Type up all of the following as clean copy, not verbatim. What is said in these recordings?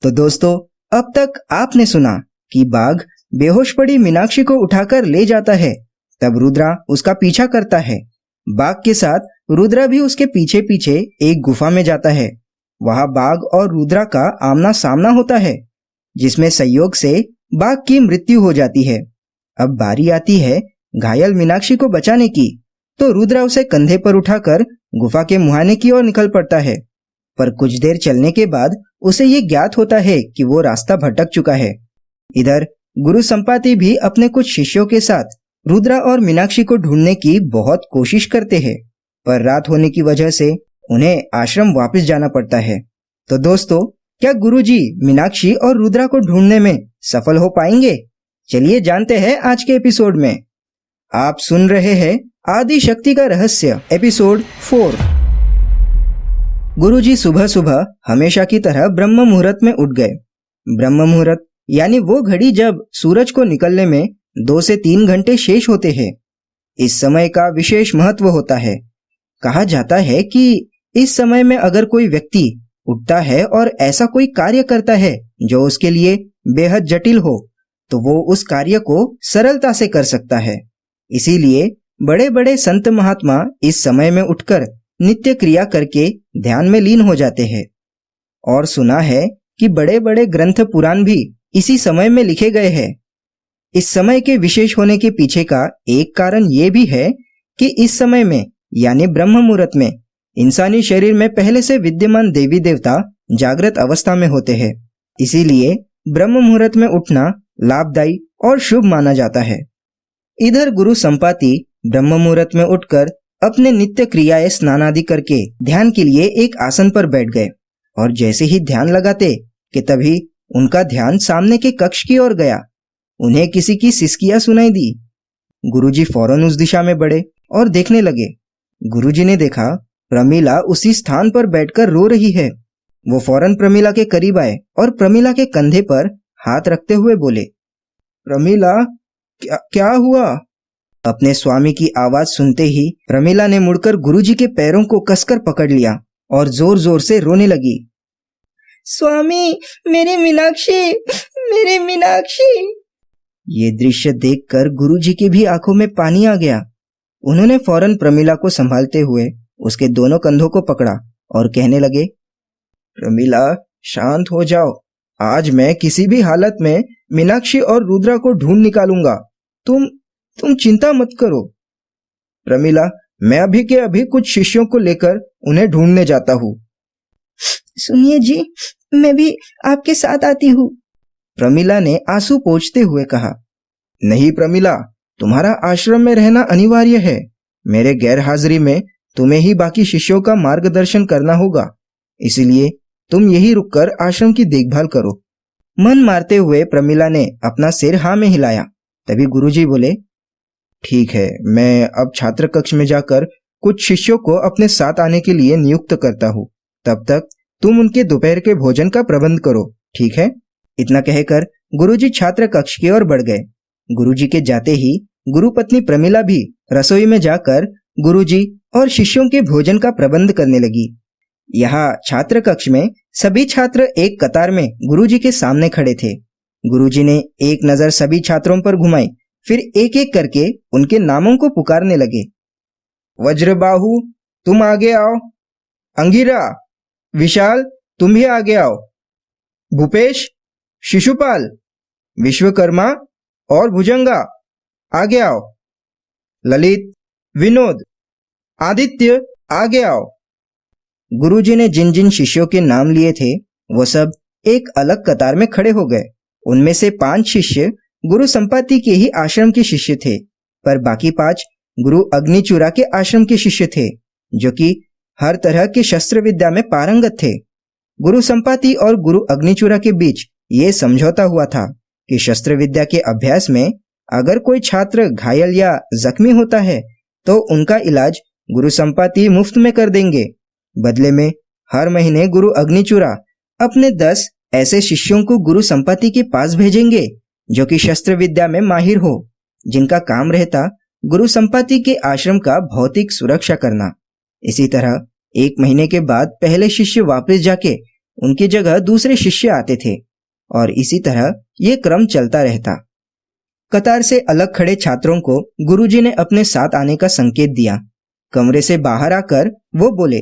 तो दोस्तों, अब तक आपने सुना कि बाघ बेहोश पड़ी मीनाक्षी को उठाकर ले जाता है। तब रुद्रा उसका पीछा करता है। बाघ के साथ रुद्रा भी उसके पीछे पीछे एक गुफा में जाता है। वहां बाघ और रुद्रा का आमना सामना होता है, जिसमें संयोग से बाघ की मृत्यु हो जाती है। अब बारी आती है घायल मीनाक्षी को बचाने की, तो रुद्रा उसे कंधे पर उठाकर गुफा के मुहाने की ओर निकल पड़ता है। पर कुछ देर चलने के बाद उसे ये ज्ञात होता है कि वो रास्ता भटक चुका है। इधर गुरु संपाति भी अपने कुछ शिष्यों के साथ रुद्रा और मीनाक्षी को ढूंढने की बहुत कोशिश करते हैं, पर रात होने की वजह से उन्हें आश्रम वापस जाना पड़ता है। तो दोस्तों, क्या गुरुजी मीनाक्षी और रुद्रा को ढूंढने में सफल हो पाएंगे? चलिए जानते हैं आज के एपिसोड में। आप सुन रहे हैं आदि शक्ति का रहस्य एपिसोड 4। गुरुजी सुबह सुबह हमेशा की तरह ब्रह्म मुहूर्त में उठ गए। ब्रह्म मुहूर्त यानी वो घड़ी जब सूरज को निकलने में 2 से 3 घंटे शेष होते हैं। इस समय का विशेष महत्व होता है। कहा जाता है कि इस समय में अगर कोई व्यक्ति उठता है और ऐसा कोई कार्य करता है जो उसके लिए बेहद जटिल हो, तो वो उस कार्य को सरलता से कर सकता है। इसीलिए बड़े बड़े संत महात्मा इस समय में उठकर नित्य क्रिया करके ध्यान में लीन हो जाते हैं। और सुना है कि बड़े बड़े ग्रंथ पुराण भी इसी समय में लिखे गए हैं। इस समय के विशेष होने के पीछे का एक कारण ये भी है कि इस समय में यानी ब्रह्म मुहूर्त में इंसानी शरीर में पहले से विद्यमान देवी देवता जागृत अवस्था में होते हैं। इसीलिए ब्रह्म मुहूर्त में उठना लाभदायी और शुभ माना जाता है। इधर गुरु संपाति ब्रह्म मुहूर्त में उठकर अपने नित्य क्रियाएं स्नान आदि करके ध्यान के लिए एक आसन पर बैठ गए। और जैसे ही ध्यान लगाते कि तभी उनका ध्यान सामने के कक्ष की ओर गया। उन्हें किसी की सिसकियां सुनाई दी। गुरुजी फौरन उस दिशा में बढ़े और देखने लगे। गुरुजी ने देखा प्रमीला उसी स्थान पर बैठकर रो रही है। वो फौरन प्रमीला के करीब आए और प्रमीला के कंधे पर हाथ रखते हुए बोले, प्रमीला, क्या हुआ? अपने स्वामी की आवाज सुनते ही प्रमीला ने मुड़कर गुरुजी के पैरों को कसकर पकड़ लिया और जोर जोर से रोने लगी। स्वामी, मेरी मीनाक्षी, मेरी मीनाक्षी। ये दृश्य देखकर गुरुजी की भी आंखों में पानी आ गया। उन्होंने फौरन प्रमीला को संभालते हुए उसके दोनों कंधों को पकड़ा और कहने लगे, प्रमीला, शांत हो जाओ। आज मैं किसी भी हालत में मीनाक्षी और रुद्रा को ढूंढ निकालूंगा। तुम चिंता मत करो। प्रमीला, मैं अभी के अभी कुछ शिष्यों को लेकर उन्हें ढूंढने जाता हूँ। सुनिए जी, मैं भी आपके साथ आती हूँ, प्रमीला ने आंसू पोंछते हुए कहा। नहीं प्रमीला, तुम्हारा आश्रम में रहना अनिवार्य है। मेरे गैर हाजिरी में तुम्हें ही बाकी शिष्यों का मार्गदर्शन करना होगा, इसलिए तुम यही रुककर आश्रम की देखभाल करो। मन मारते हुए प्रमीला ने अपना सिर हाँ में हिलाया। तभी गुरुजी बोले, ठीक है, मैं अब छात्र कक्ष में जाकर कुछ शिष्यों को अपने साथ आने के लिए नियुक्त करता हूँ। तब तक तुम उनके दोपहर के भोजन का प्रबंध करो, ठीक है? इतना कहकर गुरुजी छात्र कक्ष की ओर बढ़ गए। गुरुजी के जाते ही गुरुपत्नी प्रमीला भी रसोई में जाकर गुरुजी और शिष्यों के भोजन का प्रबंध करने लगी। यहाँ छात्र कक्ष में सभी छात्र एक कतार में गुरुजी के सामने खड़े थे। गुरुजी ने एक नजर सभी छात्रों पर घुमाई, फिर एक एक करके उनके नामों को पुकारने लगे। वज्रबाहु, तुम आगे आओ। अंगिरा, विशाल, तुम भी आगे आओ। भूपेश, शिशुपाल, विश्वकर्मा और भुजंगा, आगे आओ। ललित, विनोद, आदित्य, आगे आओ। गुरुजी ने जिन जिन शिष्यों के नाम लिए थे वो सब एक अलग कतार में खड़े हो गए। उनमें से 5 शिष्य गुरु संपाति के ही आश्रम के शिष्य थे, पर बाकी 5 गुरु अग्निचूरा के आश्रम के शिष्य थे, जो कि हर तरह के शस्त्र विद्या में पारंगत थे। गुरु संपाति और गुरु अग्निचूरा के बीच ये समझौता हुआ था कि शस्त्र विद्या के अभ्यास में अगर कोई छात्र घायल या जख्मी होता है तो उनका इलाज गुरु संपाति मुफ्त में कर देंगे। बदले में हर महीने गुरु अग्निचूरा अपने 10 ऐसे शिष्यों को गुरु संपाति के पास भेजेंगे जो कि शस्त्र विद्या में माहिर हो, जिनका काम रहता गुरु संपाति के आश्रम का भौतिक सुरक्षा करना। इसी तरह 1 महीने के बाद पहले शिष्य वापस जाके उनकी जगह दूसरे शिष्य आते थे और इसी तरह ये क्रम चलता रहता। कतार से अलग खड़े छात्रों को गुरुजी ने अपने साथ आने का संकेत दिया। कमरे से बाहर आकर वो बोले,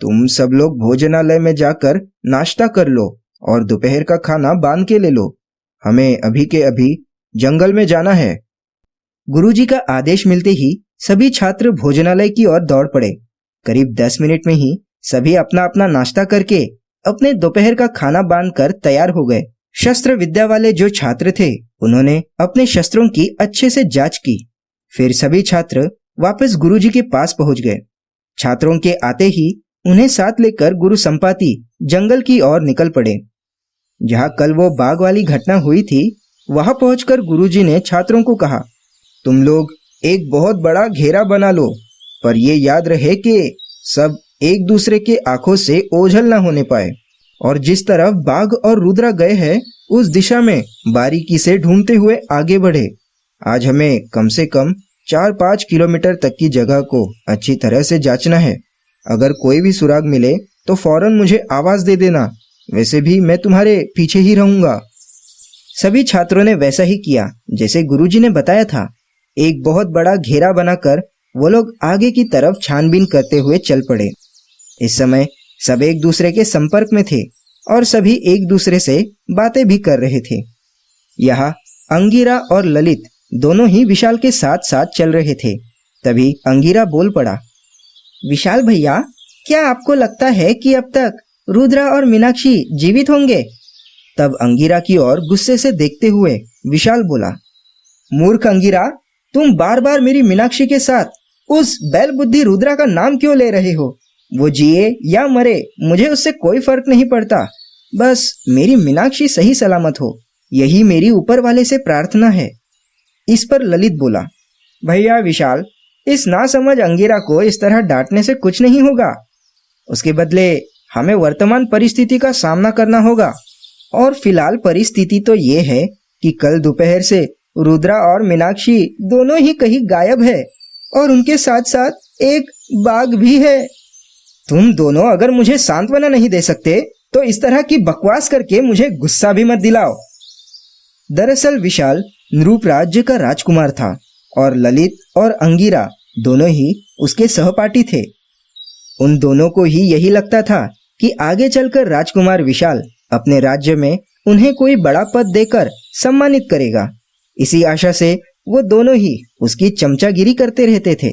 तुम सब लोग भोजनालय में जाकर नाश्ता कर लो और दोपहर का खाना बांध के ले लो। हमें अभी के अभी जंगल में जाना है। गुरुजी का आदेश मिलते ही सभी छात्र भोजनालय की ओर दौड़ पड़े। करीब 10 मिनट में ही सभी अपना अपना नाश्ता करके अपने दोपहर का खाना बांधकर तैयार हो गए। शस्त्र विद्या वाले जो छात्र थे उन्होंने अपने शस्त्रों की अच्छे से जांच की। फिर सभी छात्र वापस गुरुजी के पास पहुंच गए। छात्रों के आते ही उन्हें साथ लेकर गुरु संपाति जंगल की ओर निकल पड़े। जहां कल वो बाघ वाली घटना हुई थी, वहां पहुंचकर गुरुजी ने छात्रों को कहा, तुम लोग एक बहुत बड़ा घेरा बना लो, पर ये याद रहे कि सब एक दूसरे के आंखों से ओझल न होने पाए और जिस तरफ बाघ और रुद्रा गए हैं उस दिशा में बारीकी से ढूंढते हुए आगे बढ़े। आज हमें कम से कम 4-5 किलोमीटर तक की जगह को अच्छी तरह से जांचना है। अगर कोई भी सुराग मिले तो फौरन मुझे आवाज दे देना, वैसे भी मैं तुम्हारे पीछे ही रहूंगा। सभी छात्रों ने वैसा ही किया जैसे गुरुजी ने बताया था। एक बहुत बड़ा घेरा बनाकर वो लोग आगे की तरफ छानबीन करते हुए चल पड़े। इस समय सब एक दूसरे के संपर्क में थे और सभी एक दूसरे से बातें भी कर रहे थे। यहाँ अंगिरा और ललित दोनों ही विशाल के साथ साथ चल रहे थे। तभी अंगिरा बोल पड़ा, विशाल भैया, क्या आपको लगता है कि अब तक रुद्रा और मीनाक्षी जीवित होंगे? तब अंगिरा की ओर गुस्से से देखते हुए विशाल बोला, मूर्ख अंगिरा, तुम बार बार मेरी मीनाक्षी के साथ उस बैल बुद्धि रुद्रा का नाम क्यों ले रहे हो? वो जिए या मरे मुझे उससे कोई फर्क नहीं पड़ता। बस मेरी मीनाक्षी सही सलामत हो, यही मेरी ऊपर वाले से प्रार्थना है। इस पर ललित बोला, भैया विशाल, इस नासमझ अंगिरा को इस तरह डांटने से कुछ नहीं होगा। उसके बदले हमें वर्तमान परिस्थिति का सामना करना होगा और फिलहाल परिस्थिति तो ये है कि कल दोपहर से रुद्रा और मीनाक्षी दोनों ही कहीं गायब है और उनके साथ साथ एक बाघ भी है। तुम दोनों अगर मुझे सांत्वना नहीं दे सकते तो इस तरह की बकवास करके मुझे गुस्सा भी मत दिलाओ। दरअसल विशाल नृप राज्य का राजकुमार था और ललित और अंगिरा दोनों ही उसके सहपाठी थे। उन दोनों को ही यही लगता था कि आगे चलकर राजकुमार विशाल अपने राज्य में उन्हें कोई बड़ा पद देकर सम्मानित करेगा। इसी आशा से वो दोनों ही उसकी चमचागिरी करते रहते थे।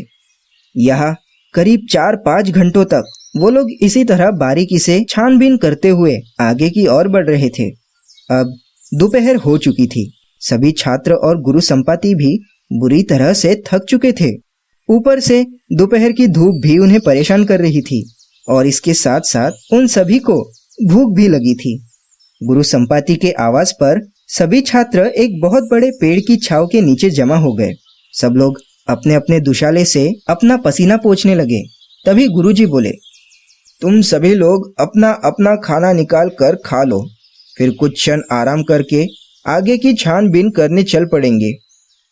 यहाँ करीब 4-5 घंटों तक वो लोग इसी तरह बारीकी से छानबीन करते हुए आगे की ओर बढ़ रहे थे। अब दोपहर हो चुकी थी। सभी छात्र और गुरु संपाति भी बुरी तरह से थक चुके थे। ऊपर से दोपहर की धूप भी उन्हें परेशान कर रही थी और इसके साथ साथ उन सभी को भूख भी लगी थी। गुरु संपाति के आवाज पर सभी छात्र एक बहुत बड़े पेड़ की छांव के नीचे जमा हो गए। सब लोग अपने अपने दुशाले से अपना पसीना पोंछने लगे। तभी गुरुजी बोले, तुम सभी लोग अपना अपना खाना निकाल कर खा लो, फिर कुछ क्षण आराम करके आगे की छानबीन करने चल पड़ेंगे।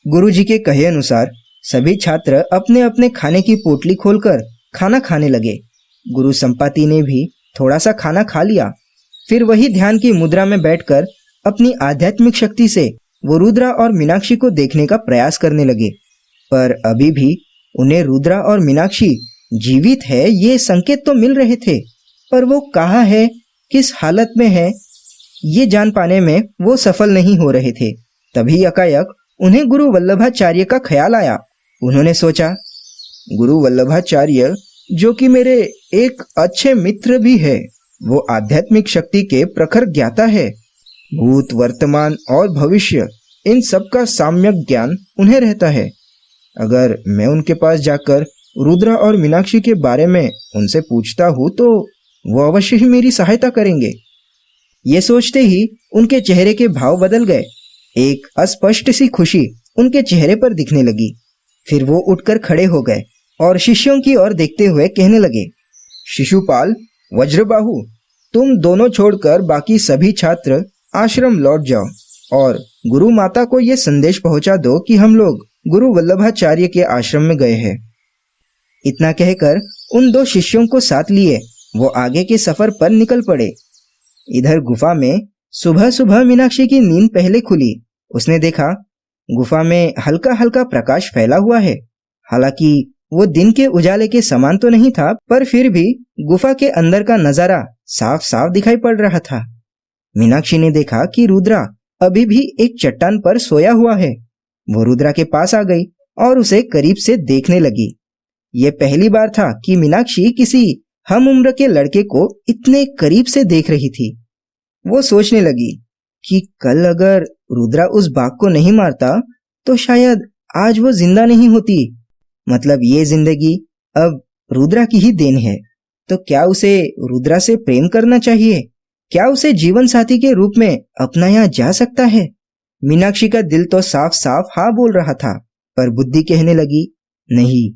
गुरुजी के कहे अनुसार सभी छात्र अपने अपने खाने की पोटली खोलकर खाना खाने लगे। गुरु संपाति ने भी थोड़ा सा खाना खा लिया। फिर वही ध्यान की मुद्रा में बैठकर अपनी आध्यात्मिक शक्ति से वो रुद्रा और मीनाक्षी को देखने का प्रयास करने लगे। पर अभी भी उन्हें रुद्रा और मीनाक्षी जीवित है ये संकेत तो मिल रहे थे, पर वो कहाँ है, किस हालत में है, ये जान पाने में वो सफल नहीं हो रहे थे। तभी एकाएक उन्हें गुरु वल्लभाचार्य का ख्याल आया। उन्होंने सोचा, गुरु वल्लभाचार्य जो कि मेरे एक अच्छे मित्र भी है, वो आध्यात्मिक शक्ति के प्रखर ज्ञाता है। भूत, वर्तमान और भविष्य इन सब का सम्यक ज्ञान उन्हें रहता है। अगर मैं उनके पास जाकर रुद्रा और मीनाक्षी के बारे में उनसे पूछता हूँ तो वो अवश्य ही मेरी सहायता करेंगे। ये सोचते ही उनके चेहरे के भाव बदल गए। एक अस्पष्ट सी खुशी उनके चेहरे पर दिखने लगी। फिर वो उठकर खड़े हो गए और शिष्यों की ओर देखते हुए कहने लगे, शिशुपाल, वज्रबाहु, तुम दोनों छोड़कर बाकी सभी छात्र आश्रम लौट जाओ और गुरु माता को ये संदेश पहुंचा दो कि हम लोग गुरु वल्लभाचार्य के आश्रम में गए हैं। इतना कहकर उन दो शिष्यों को साथ लिए वो आगे के सफर पर निकल पड़े। इधर गुफा में सुबह सुबह मीनाक्षी की नींद पहले खुली। उसने देखा गुफा में हल्का हल्का प्रकाश फैला हुआ है। हालांकि वो दिन के उजाले के समान तो नहीं था, पर फिर भी गुफा के अंदर का नजारा साफ साफ दिखाई पड़ रहा था। मीनाक्षी ने देखा कि रुद्रा अभी भी एक चट्टान पर सोया हुआ है। वो रुद्रा के पास आ गई और उसे करीब से देखने लगी। ये पहली बार था कि मीनाक्षी किसी हम उम्र के लड़के को इतने करीब से देख रही थी। वो सोचने लगी कि कल अगर रुद्रा उस बाघ को नहीं मारता तो शायद आज वो जिंदा नहीं होती। मतलब ये जिंदगी अब रुद्रा की ही देन है। तो क्या उसे रुद्रा से प्रेम करना चाहिए? क्या उसे जीवन साथी के रूप में अपनाया जा सकता है? मीनाक्षी का दिल तो साफ साफ हाँ बोल रहा था, पर बुद्धि कहने लगी नहीं।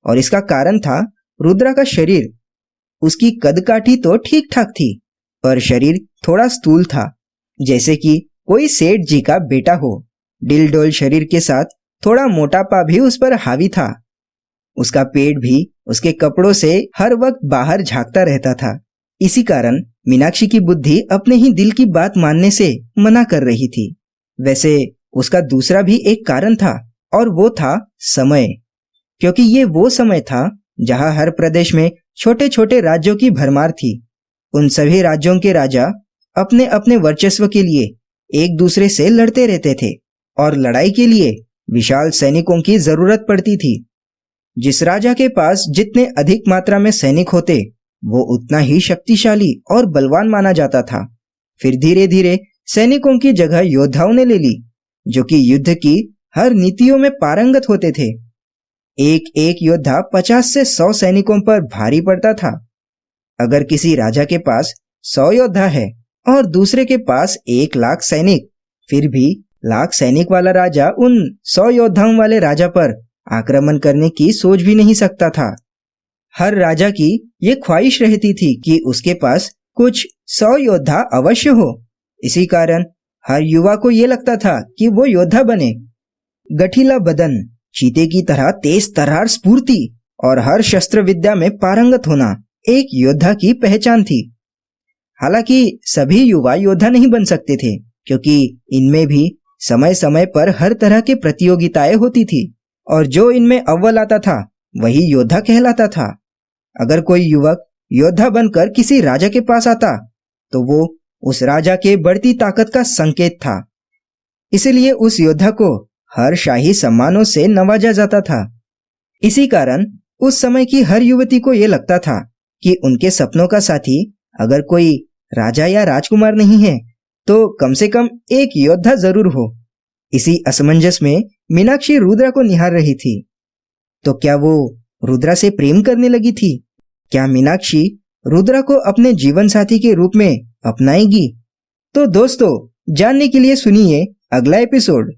और इसका कारण था रुद्रा का शरीर। उसकी कदकाठी तो ठीक ठाक थी, पर शरीर थोड़ा स्थूल था, जैसे कि कोई सेठ जी का बेटा हो। डिलडोल शरीर के साथ थोड़ा मोटापा भी उस पर हावी था। उसका पेट भी उसके कपड़ों से हर वक्त बाहर झांकता रहता था। इसी कारण मीनाक्षी की बुद्धि अपने ही दिल की बात मानने से मना कर रही थी। वैसे उसका दूसरा भी एक कारण था, और वो था समय। क्योंकि ये वो समय था जहां हर प्रदेश में छोटे छोटे राज्यों की भरमार थी। उन सभी राज्यों के राजा अपने अपने वर्चस्व के लिए एक दूसरे से लड़ते रहते थे, और लड़ाई के लिए विशाल सैनिकों की जरूरत पड़ती थी। जिस राजा के पास जितने अधिक मात्रा में सैनिक होते, वो उतना ही शक्तिशाली और बलवान माना जाता था। फिर धीरे धीरे सैनिकों की जगह योद्धाओं ने ले ली, जो कि युद्ध की हर नीतियों में पारंगत होते थे। एक एक योद्धा 50 से 100 सैनिकों पर भारी पड़ता था। अगर किसी राजा के पास 100 योद्धा है और दूसरे के पास 1 लाख सैनिक, फिर भी लाख सैनिक वाला राजा उन 100 योद्धाओं वाले राजा पर आक्रमण करने की सोच भी नहीं सकता था। हर राजा की ये ख्वाहिश रहती थी कि उसके पास कुछ 100 योद्धा अवश्य हो। इसी कारण हर युवा को ये लगता था कि वो योद्धा बने। गठीला बदन, चीते की तरह तेज तर्रार स्फूर्ति और हर शस्त्र विद्या में पारंगत होना एक योद्धा की पहचान थी। हालांकि सभी युवा योद्धा नहीं बन सकते थे, क्योंकि इनमें भी समय समय पर हर तरह की प्रतियोगिताएं होती थी, और जो इनमें अव्वल आता था वही योद्धा कहलाता था। अगर कोई युवक योद्धा बनकर किसी राजा के पास आता तो वो उस राजा के बढ़ती ताकत का संकेत था। इसलिए उस योद्धा को हर शाही सम्मानों से नवाजा जाता था। इसी कारण उस समय की हर युवती को यह लगता था कि उनके सपनों का साथी अगर कोई राजा या राजकुमार नहीं है तो कम से कम एक योद्धा जरूर हो। इसी असमंजस में मीनाक्षी रुद्रा को निहार रही थी। तो क्या वो रुद्रा से प्रेम करने लगी थी? क्या मीनाक्षी रुद्रा को अपने जीवन साथी के रूप में अपनाएगी? तो दोस्तों, जानने के लिए सुनिए अगला एपिसोड।